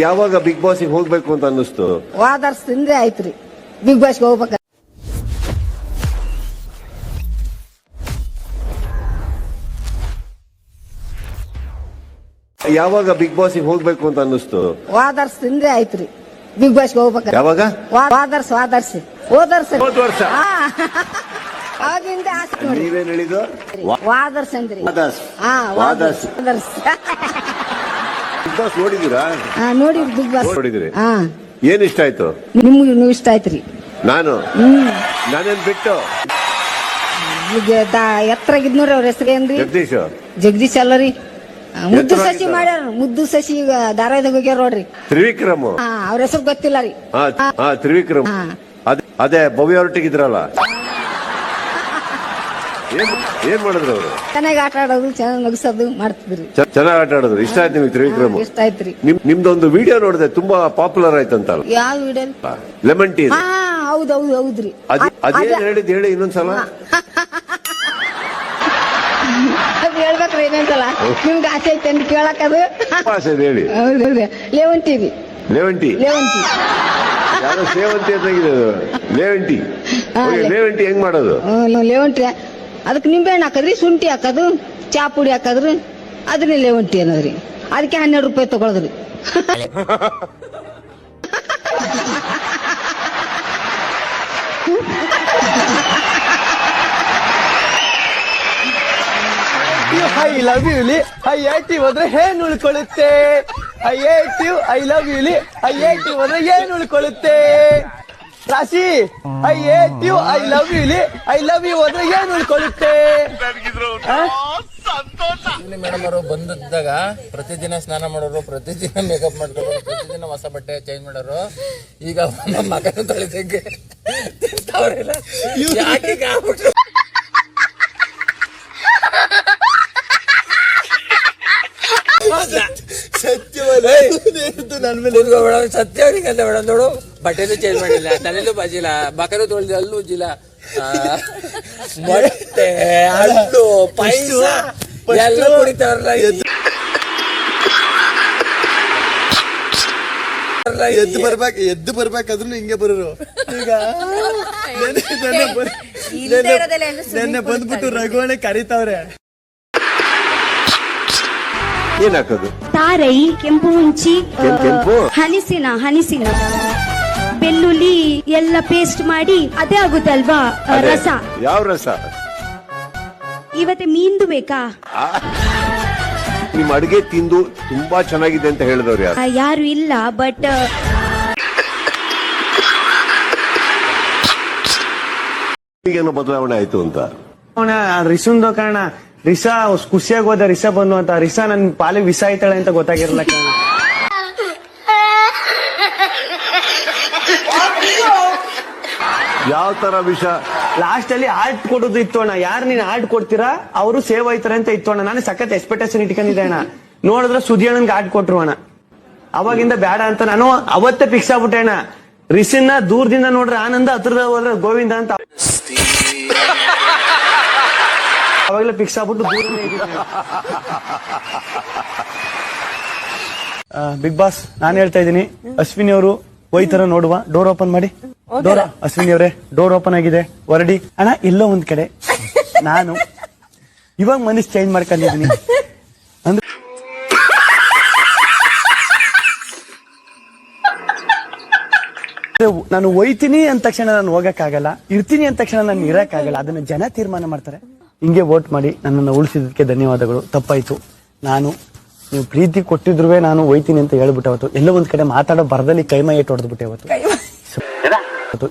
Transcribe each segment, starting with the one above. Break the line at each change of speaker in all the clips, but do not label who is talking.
ಯಾವಾಗ big boss ಹೋಗ್ಬೇಕು ಅಂತ ಅನ್ನಿಸ್ತು?
ವಾದರ್ಸದಿಂದ ಆಯ್ತ್ರಿ ಬಿಗ್ ಬಾಸ್ ಹೋಗ್ಬೇಕು.
ಯಾವಾಗ ಬಿಗ್ ಬಾಸ್ ಹೋಗ್ಬೇಕು ಅಂತ ಅನ್ನಿಸ್ತು?
ವಾದರ್ಸದಿಂದ ಆಯ್ತ್ರಿ ಬಿಗ್ ಬಾಸ್ ಹೋಗ್ಬೇಕು.
ಯಾವಾಗ?
ಹೋದರ್ಸ
ಹೋದ ವರ್ಷ.
ಅವಾಗಿಂದ ಆಸೆ ನೋಡಿ.
ನೀವೇನ್ ಹೇಳಿದ್ದು?
ವಾದರ್ಸ್ ಅಂದ್ರಿ.
ವಾದರ್ಸ್. ಬಿಗ್ ಬಾಸ್ ನೋಡಿದೀರಾ?
ನೋಡಿ ಬಿಗ್ ಬಾಸ್
ನೋಡಿದ್ರಿ? ಏನ್ ಇಷ್ಟ ಆಯ್ತು
ನಿಮ್ಗೆ? ನೀವು ಇಷ್ಟ ಆಯ್ತ್ರಿ?
ನಾನೇನ್ ಬಿಟ್ಟು
ಈಗ ಎತ್ತರಾಗಿದ್ ನೋಡ್ರಿ ಅವ್ರ ಹೆಸರೇನ್ರಿ? ಜಗದೀಶ್ ಅಲ್ಲರಿ. ಮುದ್ದು ಶಶಿ ಮಾಡ್ಯಾರ. ಮುದ್ದು ಶಶಿ ಈಗ ಧಾರಾವಾಹಿದಾಗ ಹೋಗ್ಯಾರ ನೋಡ್ರಿ.
ತ್ರಿವಿಕ್ರಮ್.
ಅವ್ರ ಹೆಸರು ಗೊತ್ತಿಲ್ಲ ರೀ.
ತ್ರಿವಿಕ್ರಮ್. ಅದೇ ಭವ್ಯ ಹೊರಟಿಗಿದ್ರಲ್ಲ, ಏನ್ ಮಾಡಿದ್ರು ಅವರು? ಚೆನ್ನಾಗಿ
ಆಟ ಆಡೋದು, ಚೆನ್ನಾಗಿ ನಗಿಸೋದು ಮಾಡ್ತಿದ್ರಿ.
ಚೆನ್ನಾಗಿ ಆಟ ಆಡೋದು. ಇಷ್ಟ ಆಯ್ತು ನಿಮ್ಗೆ ತ್ರಿವಿಕ್ರಮ್?
ಇಷ್ಟ ಆಯ್ತ್ರಿ.
ನಿಮ್ದೊಂದು ವಿಡಿಯೋ ನೋಡಿದೆ, ತುಂಬಾ ಪಾಪ್ಯುಲರ್ ಆಯ್ತಂತಲ್ಲ.
ಯಾವ ವಿಡಿಯೋ?
Lemon tea.
ಹೌದ್ರಿ.
ಅದೇನ್ ಹೇಳಿದ್ ಹೇಳಿ ಇನ್ನೊಂದ್ಸಲ.
ಹೇಳ್ಬೇಕ್ರಿ ಇನ್ನೊಂದ್ಸಲ. ನಿಮ್ಗೆ ಆಸೆ ಐತೆ ಅಂತ ಕೇಳಕ್ಕದು.
ಆಸೆ ಹೇಳಿ.
ಹೌದ್ರಿ. ಲೆವಂಟಿ ರೀ.
ಲೆವಂಟಿ. ಯಾರೋ ಸೇವಂತಿ ಅಂತಾಗಿದೆ. ಲೆವಂಟಿ. ಲೆವಂಟಿ ಹೆಂಗ್ ಮಾಡೋದು?
ಲೆವಂಟಿ ಅದಕ್ಕೆ ನಿಂಬೆಹಣ್ಣು ಹಾಕದ್ರಿ, ಶುಂಠಿ ಹಾಕೋದು, ಚಾ ಪುಡಿ ಹಾಕದ್ರಿ, ಅದನ್ನೇ ಲೆವಂಟಿ ಅನ್ನೋದ್ರಿ. ಅದಕ್ಕೆ 12 ರೂಪಾಯಿ ತಗೊಳದ್ರಿ.
ಐ ಲವ್ ಯು ಲಿ ಐ ಹೇಟ್ ಯು ಹೋದ್ರೆ ಏನ್ ಉಳ್ಕೊಳ್ಳುತ್ತೆ? I hate you I love you ಲಿ ಐ ಹೇಟ್ ಯು ಹೋದ್ರೆ ಏನ್ ಉಳ್ಕೊಳ್ಳುತ್ತೆ? ರಾಶಿ I hate you I love you ಲಿ ಐ ಲವ್ ಯು ಹೋದ್ರೆ ಏನ್ ಉಳ್ಕೊಳ್ಳುತ್ತೆ?
ಮೇಡಮ್ ಅವರು ಬಂದಿದ್ದಾಗ ಪ್ರತಿದಿನ ಸ್ನಾನ ಮಾಡೋರು, ಪ್ರತಿದಿನ ಮೇಕಪ್ ಮಾಡ್ಕೊಳ್ಳೋರು, ಪ್ರತಿದಿನ ಹೊಸ ಬಟ್ಟೆ ಚೇಂಜ್ ಮಾಡೋರು. ಈಗ ನಮ್ಮ ಮಗನ ತೊಳೆದಂಗೆ ಸತ್ಯವನಿಗಂತ ಮೇಡಮ್ ನೋಡು, ಬಟ್ಟೆನೂ ಚೇಂಜ್ ಮಾಡಿಲ್ಲ, ತಲೆನೂ ಬಾಜಿಲ್ಲ, ಮಕನೂ ತೊಳೆದಿಲ್ಲ, ಅಲ್ಲೂ ಉಜ್ಜಿಲ್ಲ, ಮೊಟ್ಟೆ ಹಣ್ಣು ಪಾಯಸ ಎಲ್ಲ ಕುಡಿತಾರಲ್ಲ.
ಎದ್ದು ಬರ್ಬೇಕಾದ್ರೂ ಹಿಂಗೆ ಬರೋರು. ಈಗ ನೆನ್ನೆ ಬಂದ್ಬಿಟ್ಟು ರಘುವಣೆ ಕರೀತಾವ್ರೆ.
ಏನ್ ಹಾಕೋದು?
ತಾರೈ, ಕೆಂಪು ಹುಂಚಿ, ಹನಿಸಿನ ಬೆಳ್ಳುಳ್ಳಿ ಎಲ್ಲ ಪೇಸ್ಟ್ ಮಾಡಿ ಅದೇ ಆಗುತ್ತಲ್ವಾ ರಸ.
ಯಾವ ರಸ?
ಇವತ್ತೆ ಮೀನ್ದು ಬೇಕಾ?
ನಿಮ್ ಅಡುಗೆ ತಿಂದು ತುಂಬಾ ಚೆನ್ನಾಗಿದೆ ಅಂತ ಹೇಳಿದವ್ರು ಯಾರು?
ಯಾರು ಇಲ್ಲ, ಬಟ್
ಈಗೇನೋ ಬದಲಾವಣೆ ಆಯ್ತು ಅಂತ.
ರಿಸುಂದು ಕಾರಣ ರಿಸಾ ಖುಷಿಯಾಗಿ ಹೋದ, ರಿಸಾ ಬಂದು ಅಂತ. ರಿಸಾ ನನ್ ಪಾಲಿಗೆ ವಿಷ ಆಯ್ತಾಳೆ ಅಂತ ಗೊತ್ತಾಗಿರಲ್ಲ ಕಾರಣ.
ಯಾವ ತರ ವಿಷ?
ಲಾಸ್ಟ್ ಅಲ್ಲಿ ಆರ್ಟ್ ಕೊಡೋದು ಇತ್ತು ಅಣ್ಣ. ಯಾರು ನೀನ್ ಆರ್ಟ್ ಕೊಡ್ತೀರಾ ಅವರು ಸೇವ್ ಆಯ್ತಾರೆ ಅಂತ ಇತ್ತು ಅಣ್ಣ. ನಾನು ಸಖತ್ ಎಕ್ಸ್ಪೆಕ್ಟೇಷನ್ ಇಟ್ಕೊಂಡಿದ್ದೆ ಅಣ್ಣ. ನೋಡಿದ್ರೆ ಸುದಿ ಅಣ್ಣನ್ಗೆ ಆರ್ಟ್ ಕೊಟ್ರು ಅಣ್ಣ. ಅವಾಗಿಂದ ಬೇಡ ಅಂತ ನಾನು ಅವತ್ತೇ ಫಿಕ್ಸ್ ಆಗ್ಬಿಟ್ಟೆ ಅಣ್ಣ. ರಿಸಿನ್ನ ದೂರದಿಂದ ನೋಡ್ರೆ ಆನಂದ, ಹತ್ರದ ಹೋದ್ರೆ ಗೋವಿಂದ ಅಂತ ಅವಾಗಲೇ ಫಿಕ್ಸ್ ಆಗ್ಬಿಟ್ಟು ದೂರನೇ ಇದ್ದೀನಿ. ಬಿಗ್ ಬಾಸ್ ನಾನು ಹೇಳ್ತಾ ಇದ್ದೀನಿ, ಅಶ್ವಿನಿ ಅವರು ಹೋಯ್ತಾರ ನೋಡುವ. ಡೋರ್ ಓಪನ್ ಮಾಡಿ. ಡೋರ್ ಅಶ್ವಿನಿ ಅವರೇ, ಡೋರ್ ಓಪನ್ ಆಗಿದೆ, ಹೊರಡಿ. ಅಣ್ಣ ಎಲ್ಲೋ ಒಂದ್ ಕಡೆ ನಾನು ಇವಾಗ ಮನಸ್ಸು ಚೇಂಜ್ ಮಾಡ್ಕೊಂಡಿದ್ದೀನಿ. ಅಂದ್ರೆ ನಾನು ಹೋಯ್ತೀನಿ ಅಂದ ತಕ್ಷಣ ನಾನು ಹೋಗಕ್ಕಾಗಲ್ಲ, ಇರ್ತೀನಿ ಅಂದ ತಕ್ಷಣ ನಾನು ಇರಕ್ಕಾಗಲ್ಲ. ಅದನ್ನ ಜನ ತೀರ್ಮಾನ ಮಾಡ್ತಾರೆ. ಹಿಂಗೆ ವೋಟ್ ಮಾಡಿ ನನ್ನನ್ನು ಉಳಿಸಿದ್ದಕ್ಕೆ ಧನ್ಯವಾದಗಳು. ತಪ್ಪಾಯ್ತು. ನೀವು ಪ್ರೀತಿ ಕೊಟ್ಟಿದ್ರು ನಾನು ಹೋಯ್ತೀನಿ ಅಂತ ಹೇಳ್ಬಿಟ್ಟೆ ಅವತ್ತು. ಎಲ್ಲೋ ಒಂದ್ ಕಡೆ ಮಾತಾಡೋ ಬರದಲ್ಲಿ ಕೈಮೈ ಏಟ್ ಹೊಡೆದ್ಬಿಟ್ಟೆ ಅವತ್ತು.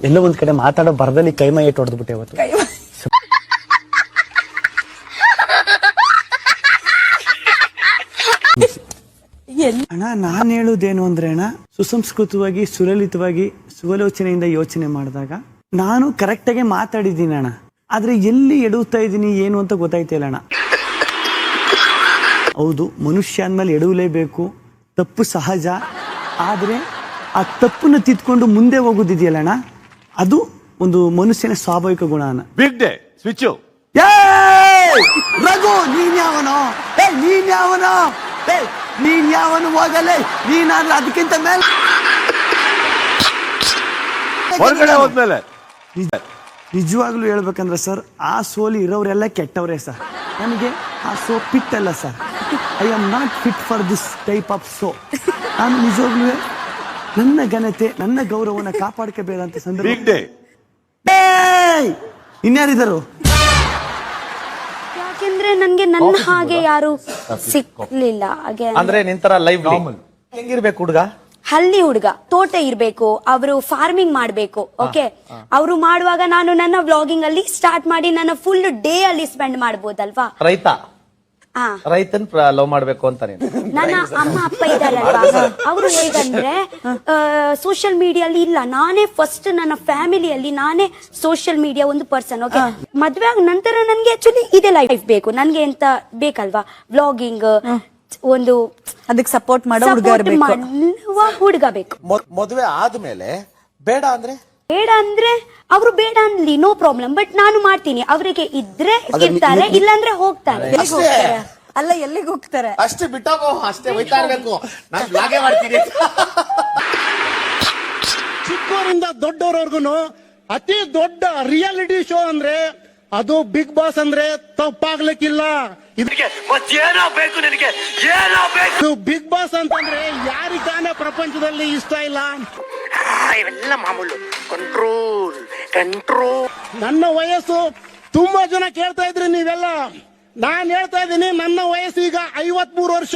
ಎಲ್ಲೋ ಒಂದ್ ಕಡೆ ಮಾತಾಡೋ ಬರದಲ್ಲಿ ಕೈಮೈ ಏಟ್ ಹೊಡೆದ್ಬಿಟ್ಟೆ ಅವತ್ತು. ಅಣ್ಣ ನಾನ್ ಹೇಳುವುದೇನು ಅಂದ್ರೆ ಅಣ್ಣ, ಸುಸಂಸ್ಕೃತವಾಗಿ ಸುಲಲಿತವಾಗಿ ಸುವಲೋಚನೆಯಿಂದ ಯೋಚನೆ ಮಾಡಿದಾಗ ನಾನು ಕರೆಕ್ಟ್ ಆಗಿ ಮಾತಾಡಿದ್ದೀನಿ ಅಣ್ಣ. ಆದ್ರೆ ಎಲ್ಲಿ ಎಡುತ್ತಾ ಇದ್ದೀನಿ ಏನು ಅಂತ ಗೊತ್ತಾಯ್ತಿಲ್ಲ ಅಣ್ಣ. ಹೌದು, ಮನುಷ್ಯ ಅಂದ್ಮೇಲೆ ಎಡವಲೇಬೇಕು, ತಪ್ಪು ಸಹಜ. ಆದ್ರೆ ಆ ತಪ್ಪನ್ನು ತಿದ್ಕೊಂಡು ಮುಂದೆ ಹೋಗೋದಿದೆಯಲ್ಲ ಅಣ್ಣ, ಅದು ಒಂದು ಮನುಷ್ಯನ ಸ್ವಾಭಾವಿಕ ಗುಣ ಅಣ್ಣ.
Big day switch.
ರಘು ನೀನ್ ಯಾವನೋ? ನೀನ್ ಯಾವನು ಹೋಗಲೇ, ನೀನಾದ್ರೂ ಅದಕ್ಕಿಂತ ಮೇಲೆ
ಹೊರಗಡೆ ಹೋದ್ಮೇಲೆ
ನಿಜವಾಗ್ಲೂ ಹೇಳ್ಬೇಕಂದ್ರೆ ಸರ್, ಆ ಸೋಲಿ ಇರೋರೆಲ್ಲ ಕೆಟ್ಟವ್ರೆ ಸರ್. ನನಗೆ ಆ ಸೋ ಫಿಟ್ ಅಲ್ಲ sir. I am not fit for this type of show. ನಾನು ನಿಜವಾಗ್ಲೂ ನನ್ನ ಘನತೆ, ನನ್ನ ಗೌರವನ ಕಾಪಾಡ್ಕೋಬೇಕಂತ ಸಂದರ್ಭ.
Big day.
ಇನ್ಯಾರಿದರು?
ಯಾಕೆಂದ್ರೆ ನನ್ಗೆ ನನ್ನ ಹಾಗೆ ಯಾರು ಸಿಕ್ಲಿಲ್ಲ. ಹಾಗೆ
ಅಂದ್ರೆ ನಿಂತರ ಲೈವ್ ಹೆಂಗಿರ್ಬೇಕು ಹುಡುಗ?
ಹಳ್ಳಿ ಹುಡುಗ, ತೋಟ ಇರ್ಬೇಕು, ಅವರು ಫಾರ್ಮಿಂಗ್ ಮಾಡ್ಬೇಕು. ಓಕೆ, ಅವರು ಮಾಡುವಾಗ ನಾನು ನನ್ನ ವ್ಲಾಗಿಂಗ್ ಅಲ್ಲಿ ಸ್ಟಾರ್ಟ್ ಮಾಡಿ ನನ್ನ ಫುಲ್ ಡೇ ಅಲ್ಲಿ ಸ್ಪೆಂಡ್ ಮಾಡ್ಬೋದಲ್ವಾ.
ರೈತ
ಹಾ,
ರೈತನ್ ಲವ್ ಮಾಡ್ಬೇಕು ಅಂತ ನೀನು.
ನನ್ನ ಅಮ್ಮ ಅಪ್ಪ ಇದಾರಲ್ವಾ, ಅವರು ಹೇಗಂದ್ರೆ ಸೋಷಿಯಲ್ ಮೀಡಿಯಲ್ಲಿ ಇಲ್ಲ. ನಾನೇ ಫಸ್ಟ್ ನನ್ನ ಫ್ಯಾಮಿಲಿಯಲ್ಲಿ ನಾನೇ ಸೋಷಿಯಲ್ ಮೀಡಿಯಾ ಒಂದು ಪರ್ಸನ್. ಓಕೆ, ಮದ್ವೆ ಆದ ನಂತರ ನನ್ಗೆ ಆಕ್ಚುಲಿ ಇದೇ ಲೈಫ್ ಬೇಕು. ನನ್ಗೆ ಎಂತ ಬೇಕಲ್ವಾ, ವ್ಲಾಗಿಂಗ್, ಒಂದು
ಅದಕ್ಕೆ ಸಪೋರ್ಟ್ ಮಾಡೋ
ಹುಡುಗ ಬೇಕು.
ಮದುವೆ ಆದ್ಮೇಲೆ ಬೇಡ ಅಂದ್ರೆ
ಬೇಡ ಅಂದ್ರೆ ಅವರು ಬೇಡ ಅನ್ಲಿ, ನೋ ಪ್ರಾಬ್ಲಮ್. ಬಟ್ ನಾನು ಮಾಡ್ತೀನಿ. ಅವರಿಗೆ ಇದ್ರೆ ಇರ್ತಾರೆ, ಇಲ್ಲಾಂದ್ರೆ ಹೋಗ್ತಾರೆ.
ಅಲ್ಲ, ಎಲ್ಲಿಗೆ ಹೋಗ್ತಾರೆ?
ಅಷ್ಟೇ ಬಿಟ್ಟೋಗೋ, ಅಷ್ಟೇ ಹೋಯ್ತಾ ಇರ್ಬೇಕು. ನಾನು ಬ್ಲಾಗೇ ಮಾಡ್ತೀನಿ.
ಚಿಕ್ಕವರಿಂದ ದೊಡ್ಡವರವರೆಗೂ ಅತಿ ದೊಡ್ಡ ರಿಯಾಲಿಟಿ ಶೋ ಅಂದ್ರೆ ಅದು ಬಿಗ್ ಬಾಸ್ ಅಂದ್ರೆ ತಪ್ಪಾಗ್ಲಿಕ್ಕಿಲ್ಲ. ಇದು ಬಿಗ್ ಬಾಸ್ ಅಂತಂದ್ರೆ ಯಾರಿಗಾನೆ ಪ್ರಪಂಚದಲ್ಲಿ ಇಷ್ಟ ಇಲ್ಲ.
ಇವೆಲ್ಲ ಮಾಮೂಲು. Control control.
ನನ್ನ ವಯಸ್ಸು ತುಂಬಾ ಜನ ಕೇಳ್ತಾ ಇದ್ರಿ ನೀವೆಲ್ಲ. ನಾನ್ ಹೇಳ್ತಾ ಇದ್ದೀನಿ, ನನ್ನ ವಯಸ್ಸು ಈಗ 53 ವರ್ಷ.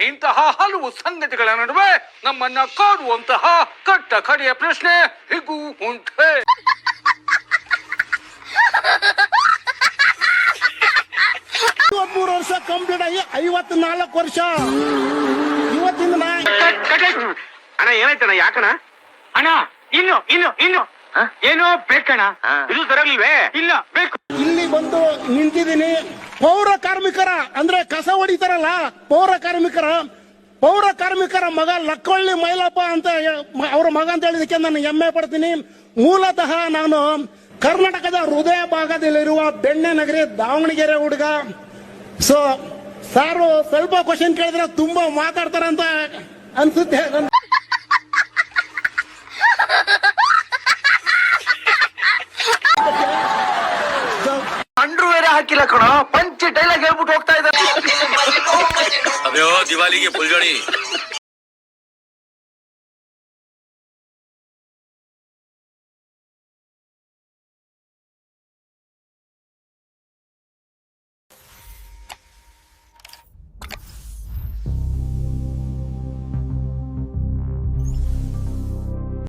ಇಂತಹ ಹಲವು ಸಂಗತಿಗಳ ನಡುವೆ ನಮ್ಮನ್ನ ಕಾಡುವಂತಹ ಕಟ್ಟ ಕಡೆಯ ಪ್ರಶ್ನೆ ಹೀಗೂ ಉಂಟೆ.
53 ವರ್ಷ ಕಂಪ್ಲೀಟ್ ಆಗಿ 54 ವರ್ಷ. ಇವತ್ತಿನ
ಅಣ್ಣ ಏನಾಯ್ತಣ್ಣ? ಯಾಕಣ ಅಣ್ಣ? ಇನ್ನು ಇನ್ನು ಇನ್ನು ಏನೋ ಬೇಕಣ್ಣ? ಇದು ಸರಿಯಾಗಿಲ್ವೇ? ಇಲ್ಲ ಬೇಕು.
ಇಲ್ಲಿ ಬಂದು ನಿಂತಿದ್ದೀನಿ. ಪೌರ ಕಾರ್ಮಿಕರ ಅಂದ್ರೆ ಕಸ ಹೊಡಿತಾರಲ್ಲ, ಪೌರ ಕಾರ್ಮಿಕರ ಮಗ ಲಕ್ಕಳ್ಳಿ ಮೈಲಪ್ಪ ಅಂತ ಅವ್ರ ಮಗ ಅಂತ ಹೇಳಿದಕ್ಕೆ ನಾನು ಹೆಮ್ಮೆ ಪಡ್ತೀನಿ. ಮೂಲತಃ ನಾನು ಕರ್ನಾಟಕದ ಹೃದಯ ಭಾಗದಲ್ಲಿರುವ ಬೆಣ್ಣೆ ನಗರಿ ದಾವಣಗೆರೆ ಹುಡುಗ. ಸೊ ಸಾರು ಸ್ವಲ್ಪ ಕ್ವಶನ್ ಕೇಳಿದ್ರೆ ತುಂಬಾ ಮಾತಾಡ್ತಾರಂತ ಅನ್ಸುತ್ತೆ.
ಅಂಡ್ರು ಬೇರೆ ಹಾಕಿಲ್ಲ ಕಣ, ಪಂಚ್ ಡೈಲಾಗ್ ಹೇಳ್ಬಿಟ್ಟು ಹೋಗ್ತಾ ಇದ್ದಾರೆ.
ಅದ್ಯೋ ದಿವಾಲಿಗೆ ಫುಲ್ ಜೋಡಿ